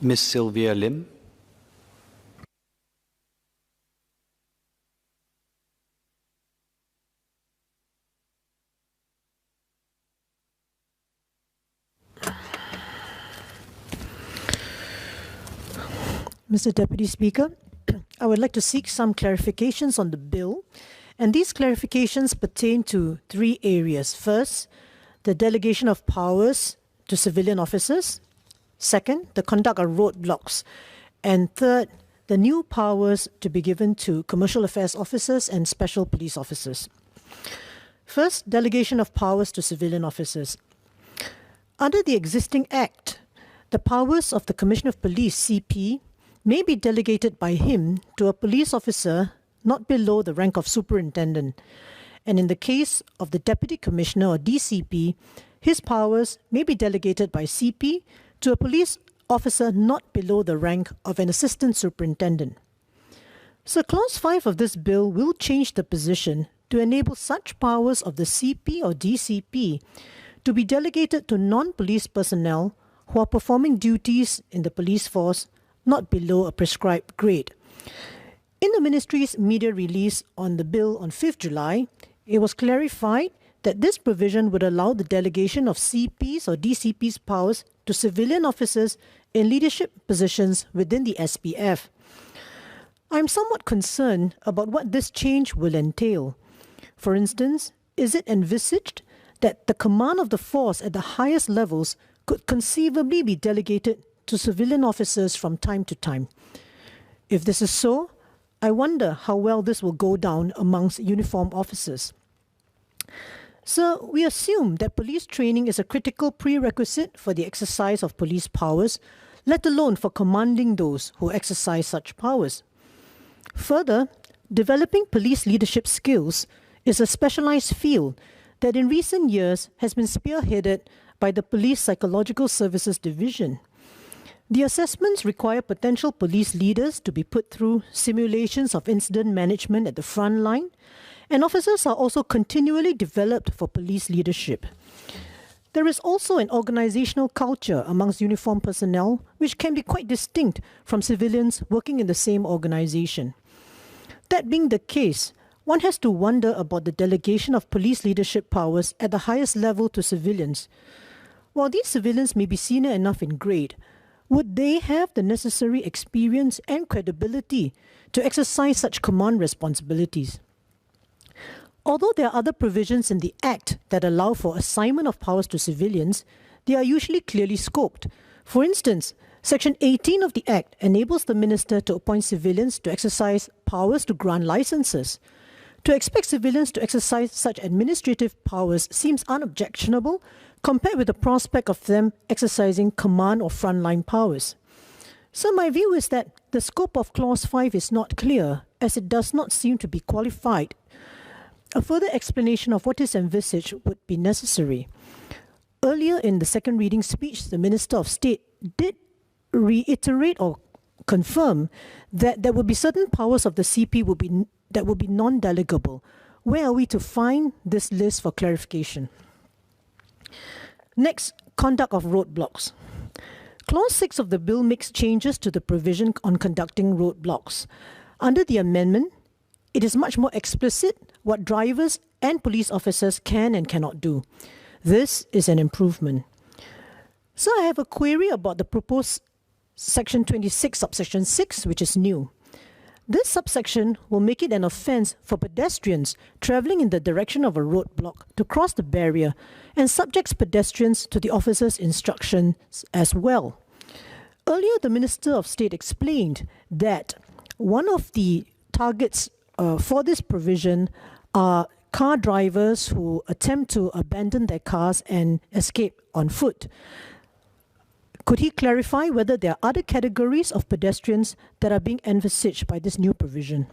Ms. Sylvia Lim. Mr. Deputy Speaker, I would like to seek some clarifications on the bill, and these clarifications pertain to three areas. First, the delegation of powers to civilian officers. Second, the conduct of roadblocks. And third, the new powers to be given to commercial affairs officers and special police officers. First, delegation of powers to civilian officers. Under the existing Act, the powers of the Commissioner of Police, CP, may be delegated by him to a police officer not below the rank of superintendent. And in the case of the Deputy Commissioner or DCP, his powers may be delegated by CP to a police officer not below the rank of an assistant superintendent. So Clause 5 of this bill will change the position to enable such powers of the CP or DCP to be delegated to non-police personnel who are performing duties in the police force not below a prescribed grade. In the Ministry's media release on the bill on 5th July, it was clarified that this provision would allow the delegation of CP's or DCP's powers to civilian officers in leadership positions within the SPF. I'm somewhat concerned about what this change will entail. For instance, is it envisaged that the command of the force at the highest levels could conceivably be delegated to civilian officers from time to time? If this is so, I wonder how well this will go down amongst uniformed officers. So, we assume that police training is a critical prerequisite for the exercise of police powers, let alone for commanding those who exercise such powers. Further, developing police leadership skills is a specialized field that in recent years has been spearheaded by the Police Psychological Services Division. The assessments require potential police leaders to be put through simulations of incident management at the front line, and officers are also continually developed for police leadership. There is also an organizational culture amongst uniformed personnel which can be quite distinct from civilians working in the same organization. That being the case, one has to wonder about the delegation of police leadership powers at the highest level to civilians. While these civilians may be senior enough in grade, would they have the necessary experience and credibility to exercise such command responsibilities? Although there are other provisions in the Act that allow for assignment of powers to civilians, they are usually clearly scoped. For instance, Section 18 of the Act enables the Minister to appoint civilians to exercise powers to grant licenses. To expect civilians to exercise such administrative powers seems unobjectionable compared with the prospect of them exercising command or frontline powers. So my view is that the scope of Clause 5 is not clear, as it does not seem to be qualified. A further explanation of what is envisaged would be necessary. Earlier in the second reading speech, the Minister of State did reiterate or confirm that there would be certain powers of the CP that would be non-delegable. Where are we to find this list for clarification? Next, conduct of roadblocks. Clause 6 of the bill makes changes to the provision on conducting roadblocks. Under the amendment, it is much more explicit what drivers and police officers can and cannot do. This is an improvement. So I have a query about the proposed Section 26, subsection 6, which is new. This subsection will make it an offence for pedestrians travelling in the direction of a roadblock to cross the barrier and subjects pedestrians to the officer's instructions as well. Earlier, the Minister of State explained that one of the targets for this provision are car drivers who attempt to abandon their cars and escape on foot. Could he clarify whether there are other categories of pedestrians that are being envisaged by this new provision?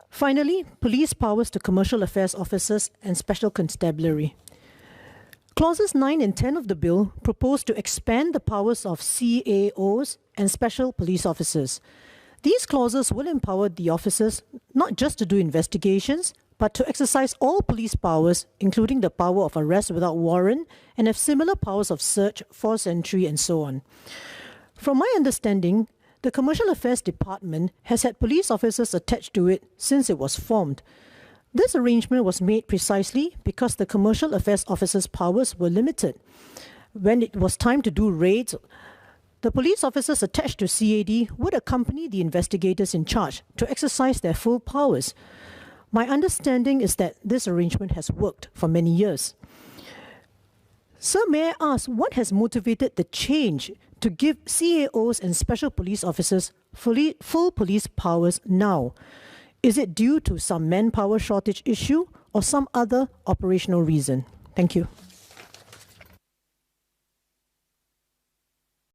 Finally, police powers to commercial affairs officers and special constabulary. Clauses 9 and 10 of the bill propose to expand the powers of CAOs and special police officers. These clauses will empower the officers not just to do investigations, but to exercise all police powers, including the power of arrest without warrant, and have similar powers of search, forced entry, and so on. From my understanding, the Commercial Affairs Department has had police officers attached to it since it was formed. This arrangement was made precisely because the Commercial Affairs Officer's powers were limited. When it was time to do raids, the police officers attached to CAD would accompany the investigators in charge to exercise their full powers. My understanding is that this arrangement has worked for many years. Sir, may I ask, what has motivated the change to give CAOs and special police officers full police powers now? Is it due to some manpower shortage issue or some other operational reason? Thank you.